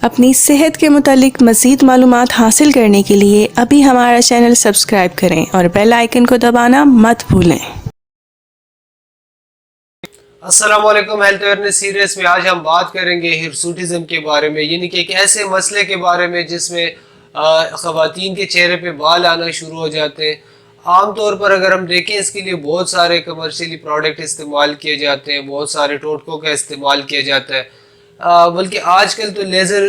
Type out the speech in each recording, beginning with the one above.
اپنی صحت کے متعلق مزید معلومات حاصل کرنے کے لیے ابھی ہمارا چینل سبسکرائب کریں اور بیل آئیکن کو دبانا مت بھولیں۔ السلام علیکم۔ ہیلتھ اویئرنیس سیریز میں آج ہم بات کریں گے ہرسوٹزم کے بارے میں، یعنی کہ ایک ایسے مسئلے کے بارے میں جس میں خواتین کے چہرے پہ بال آنا شروع ہو جاتے ہیں۔ عام طور پر اگر ہم دیکھیں اس کے لیے بہت سارے کمرشلی پروڈکٹ استعمال کیے جاتے ہیں، بہت سارے ٹوٹکوں کا استعمال کیا جاتا ہے، بلکہ آج کل تو لیزر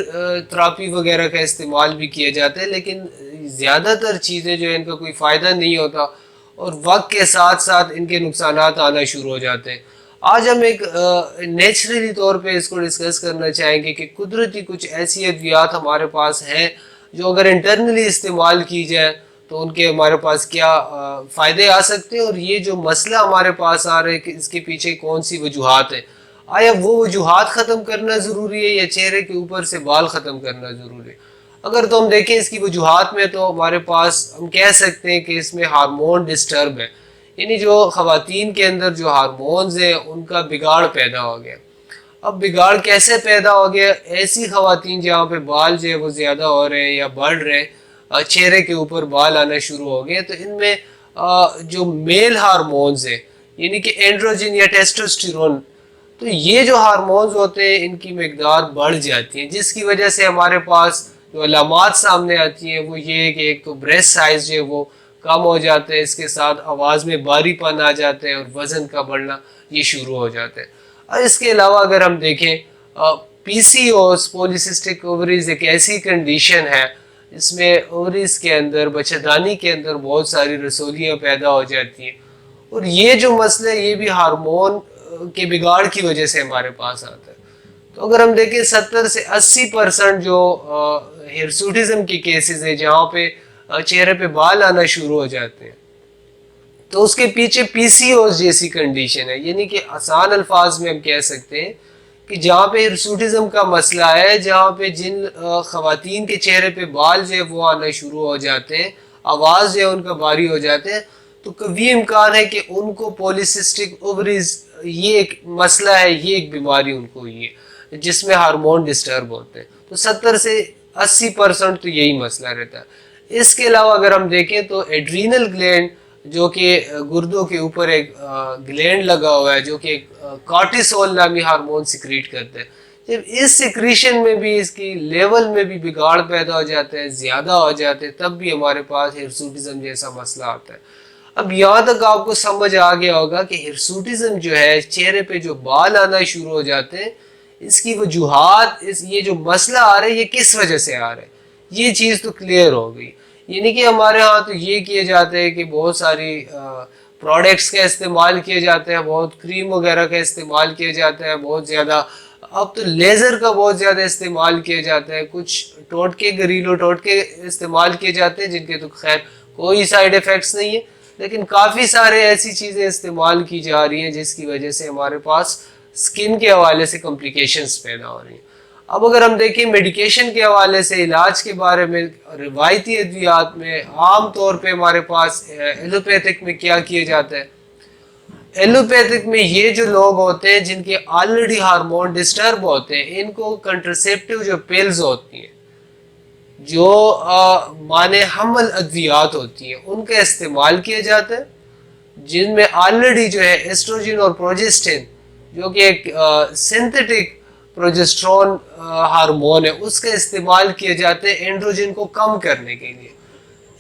تھراپی وغیرہ کا استعمال بھی کیا جاتا ہے، لیکن زیادہ تر چیزیں جو ہیں ان کا کوئی فائدہ نہیں ہوتا اور وقت کے ساتھ ساتھ ان کے نقصانات آنا شروع ہو جاتے ہیں۔ آج ہم ایک نیچرلی طور پہ اس کو ڈسکس کرنا چاہیں گے کہ قدرتی کچھ ایسی ادویات ہمارے پاس ہیں جو اگر انٹرنلی استعمال کی جائے تو ان کے ہمارے پاس کیا فائدے آ سکتے ہیں، اور یہ جو مسئلہ ہمارے پاس آ رہا ہے کہ اس کے پیچھے کون سی وجوہات ہیں۔ آیا وہ وجوہات ختم کرنا ضروری ہے یا چہرے کے اوپر سے بال ختم کرنا ضروری ہے؟ اگر تو ہم دیکھیں اس کی وجوہات میں تو ہمارے پاس ہم کہہ سکتے ہیں کہ اس میں ہارمون ڈسٹرب ہے، یعنی جو خواتین کے اندر جو ہارمونز ہیں ان کا بگاڑ پیدا ہو گیا۔ اب بگاڑ کیسے پیدا ہو گیا؟ ایسی خواتین جہاں پہ بال جو ہے وہ زیادہ ہو رہے ہیں یا بڑھ رہے ہیں، چہرے کے اوپر بال آنا شروع ہو گئے، تو ان میں جو میل ہارمونز ہیں یعنی کہ اینڈروجن یا ٹیسٹوسٹیرون، تو یہ جو ہارمونز ہوتے ہیں ان کی مقدار بڑھ جاتی ہے، جس کی وجہ سے ہمارے پاس جو علامات سامنے آتی ہیں وہ یہ ہے کہ ایک تو بریسٹ سائز جو ہے وہ کم ہو جاتا ہے، اس کے ساتھ آواز میں باری پن آ جاتے ہیں اور وزن کا بڑھنا یہ شروع ہو جاتا ہے۔ اور اس کے علاوہ اگر ہم دیکھیں پی سی اوز پولیسسٹک اووریز ایک ایسی کنڈیشن ہے جس میں اووریز کے اندر بچہ دانی کے اندر بہت ساری رسولیاں پیدا ہو جاتی ہیں، اور یہ جو مسئلہ یہ بھی ہارمون کے بگاڑ کی وجہ سے ہمارے پاس آتا ہے۔ تو اگر ہم دیکھیں 70 سے 80% جو ہرسوٹزم کی کیسز ہیں جہاں پہ چہرے پہ بال آنا شروع ہو جاتے ہیں، تو اس کے پیچھے پی سی اوز جیسی کنڈیشن ہے، یعنی کہ آسان الفاظ میں ہم کہہ سکتے ہیں کہ جہاں پہ ہرسوٹزم کا مسئلہ ہے، جہاں پہ جن خواتین کے چہرے پہ بال جو ہے وہ آنا شروع ہو جاتے ہیں، آواز جو ہے ان کا باری ہو جاتے ہیں، تو قوی امکان ہے کہ ان کو پولیسسٹک اووریز یہ ایک مسئلہ ہے، یہ ایک بیماری ان کو ہوئی ہے جس میں ہارمون ڈسٹرب ہوتے ہیں۔ تو 70 سے 80% تو یہی مسئلہ رہتا ہے۔ اس کے علاوہ اگر ہم دیکھیں تو ایڈرینل گلینڈ جو کہ گردوں کے اوپر ایک گلینڈ لگا ہوا ہے جو کہ کارٹیسول نامی ہارمون سیکریٹ کرتے ہیں، جب اس سیکریشن میں بھی اس کی لیول میں بھی بگاڑ پیدا ہو جاتا ہے، زیادہ ہو جاتے ہیں، تب بھی ہمارے پاس ہرسوٹزم جیسا مسئلہ آتا ہے۔ اب یہاں تک آپ کو سمجھ آ گیا ہوگا کہ ہرسوٹزم جو ہے، چہرے پہ جو بال آنا شروع ہو جاتے ہیں، اس کی وجوہات، یہ جو مسئلہ آ رہا ہے یہ کس وجہ سے آ رہا ہے، یہ چیز تو کلیئر ہو گئی۔ یعنی کہ ہمارے ہاں تو یہ کیے جاتے ہیں کہ بہت ساری پروڈکٹس کا استعمال کیے جاتے ہیں، بہت کریم وغیرہ کا استعمال کیا جاتا ہے، بہت زیادہ اب تو لیزر کا بہت زیادہ استعمال کیا جاتا ہے، کچھ ٹوٹکے گھریلو ٹوٹکے استعمال کیے جاتے ہیں جن کے تو خیر کوئی سائیڈ ایفیکٹس نہیں ہے، لیکن کافی سارے ایسی چیزیں استعمال کی جا رہی ہیں جس کی وجہ سے ہمارے پاس سکن کے حوالے سے کمپلیکیشنز پیدا ہو رہی ہیں۔ اب اگر ہم دیکھیں میڈیکیشن کے حوالے سے علاج کے بارے میں، روایتی ادویات میں عام طور پہ ہمارے پاس ایلوپیتھک میں کیا کیا جاتا ہے؟ ایلوپیتھک میں یہ جو لوگ ہوتے ہیں جن کے آلریڈی ہارمون ڈسٹرب ہوتے ہیں، ان کو کنٹرسیپٹیو جو پیلز ہوتی ہیں، جو مانے حمل ادویات ہوتی ہیں، ان کا استعمال کیا جاتا ہے، جن میں آلریڈی جو ہے ایسٹروجن اور پروجسٹین جو کہ ایک سنتھیٹک پروجسٹرون ہارمون ہے، اس کا استعمال کیا جاتا ہے اینڈروجن کو کم کرنے کے لیے۔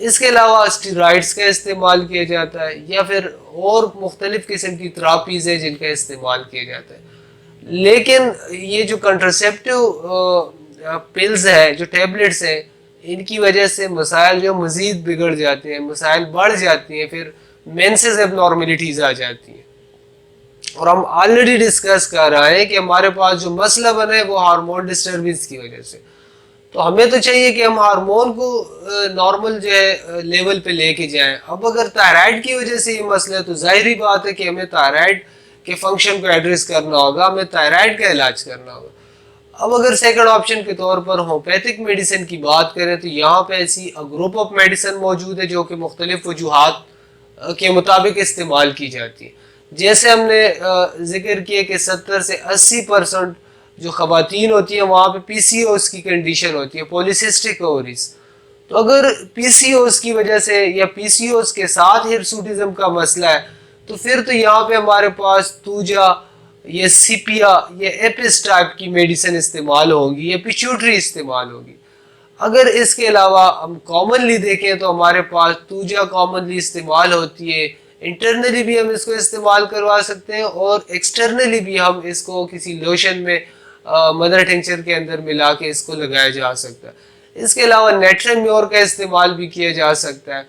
اس کے علاوہ اسٹیرائڈز کا استعمال کیا جاتا ہے، یا پھر اور مختلف قسم کی تھراپیز ہیں جن کا استعمال کیا جاتا ہے۔ لیکن یہ جو کنٹرسیپٹیو پلز ہے، جو ٹیبلٹس ہیں، ان کی وجہ سے مسائل جو مزید بگڑ جاتے ہیں، مسائل بڑھ جاتی ہیں، پھر مینسز ایب نارملٹیز آ جاتی ہیں، اور ہم آلریڈی ڈسکس کر رہے ہیں کہ ہمارے پاس جو مسئلہ بنا ہے وہ ہارمون ڈسٹربنس کی وجہ سے۔ تو ہمیں تو چاہیے کہ ہم ہارمون کو نارمل جو ہے لیول پہ لے کے جائیں۔ اب اگر تائرائیڈ کی وجہ سے یہ مسئلہ ہے تو ظاہری بات ہے کہ ہمیں تائرائیڈ کے فنکشن کو ایڈریس کرنا ہوگا، ہمیں تائرائیڈ کا علاج کرنا ہوگا۔ اب اگر سیکنڈ آپشن کے طور پر ہومیوپیتھک میڈیسن کی بات کریں تو یہاں پہ ایسی گروپ آف میڈیسن موجود ہے جو کہ مختلف وجوہات کے مطابق استعمال کی جاتی ہے۔ جیسے ہم نے ذکر کیا کہ 70 سے 80% جو خواتین ہوتی ہیں وہاں پہ پی سی اوز کی کنڈیشن ہوتی ہے، پولیسسٹک اووریز. تو اگر پی سی اوز کی وجہ سے یا پی سی اوز کے ساتھ ہرسوٹزم کا مسئلہ ہے تو پھر تو یہاں پہ ہمارے پاس توجا یا سیپیا یا ایپس ٹائپ کی میڈیسن استعمال ہوگی یا پیچوٹری استعمال ہوگی. اگر اس کے علاوہ ہم کامنلی دیکھیں تو ہمارے پاس توجا کامنلی استعمال ہوتی ہے، انٹرنلی بھی ہم اس کو استعمال کروا سکتے ہیں اور ایکسٹرنلی بھی ہم اس کو کسی لوشن میں مدر ٹنکچر کے اندر ملا کے اس کو لگایا جا سکتا ہے. اس کے علاوہ نیٹرم میور کا استعمال بھی کیا جا سکتا ہے.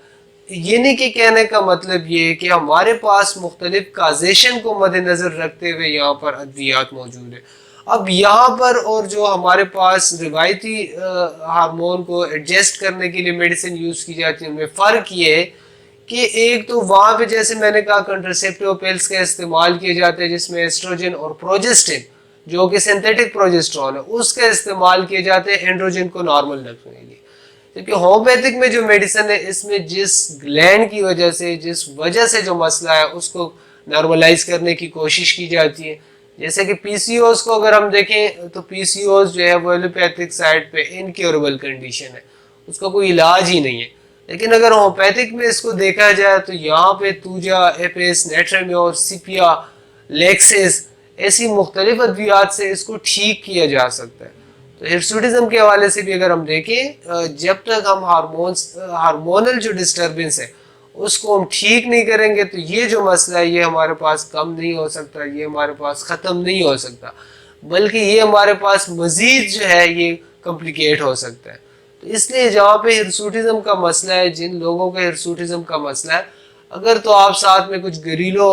یہ نہیں کہ کہنے کا مطلب یہ ہے کہ ہمارے پاس مختلف کازیشن کو مد نظر رکھتے ہوئے یہاں پر ادویات موجود ہیں. اب یہاں پر اور جو ہمارے پاس روایتی ہارمون کو ایڈجسٹ کرنے کے لیے میڈیسن یوز کی جاتی ہے ان میں فرق یہ ہے کہ ایک تو وہاں پہ جیسے میں نے کہا کنٹرسیپٹیو پیلز کا استعمال کیا جاتا ہے جس میں ایسٹروجن اور پروجسٹن جو کہ سنتھیٹک پروجسٹرون ہے اس کا استعمال کیا جاتا ہے اینڈروجن کو نارمل رکھنے کے لیے. کیونکہ ہومیوپیتھک میں جو میڈیسن ہے اس میں جس گلینڈ کی وجہ سے جس وجہ سے جو مسئلہ ہے اس کو نارملائز کرنے کی کوشش کی جاتی ہے. جیسے کہ پی سی اوز کو اگر ہم دیکھیں تو پی سی اوز جو ہے وہ ایلوپیتھک سائڈ پہ انکیوریبل کنڈیشن ہے، اس کا کوئی علاج ہی نہیں ہے. لیکن اگر ہومیوپیتھک میں اس کو دیکھا جائے تو یہاں پہ توجا، ایپس، نیٹرمیور، سیپیا، لیکسس ایسی مختلف ادویات سے اس کو ٹھیک کیا جا سکتا ہے. تو ہرسوٹزم کے حوالے سے بھی اگر ہم دیکھیں جب تک ہم ہارمونل جو ڈسٹربنس ہے اس کو ہم ٹھیک نہیں کریں گے تو یہ جو مسئلہ ہے یہ ہمارے پاس کم نہیں ہو سکتا، یہ ہمارے پاس ختم نہیں ہو سکتا، بلکہ یہ ہمارے پاس مزید جو ہے یہ کمپلیکیٹ ہو سکتا ہے. تو اس لیے جہاں پہ ہرسوٹزم کا مسئلہ ہے، جن لوگوں کا ہرسوٹزم کا مسئلہ ہے، اگر تو آپ ساتھ میں کچھ گھریلو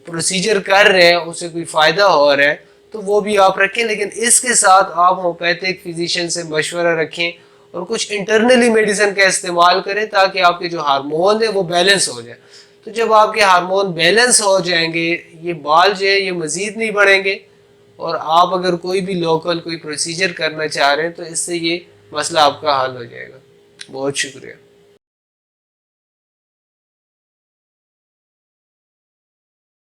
پروسیجر کر رہے ہیں اسے کوئی فائدہ ہو رہا ہے تو وہ بھی آپ رکھیں، لیکن اس کے ساتھ آپ ہومیوپیتھک فزیشین سے مشورہ رکھیں اور کچھ انٹرنلی میڈیسن کا استعمال کریں تاکہ آپ کے جو ہارمون ہیں وہ بیلنس ہو جائے. تو جب آپ کے ہارمون بیلنس ہو جائیں گے یہ بال جو ہے یہ مزید نہیں بڑھیں گے اور آپ اگر کوئی بھی لوکل کوئی پروسیجر کرنا چاہ رہے ہیں تو اس سے یہ مسئلہ آپ کا حل ہو جائے گا. بہت شکریہ.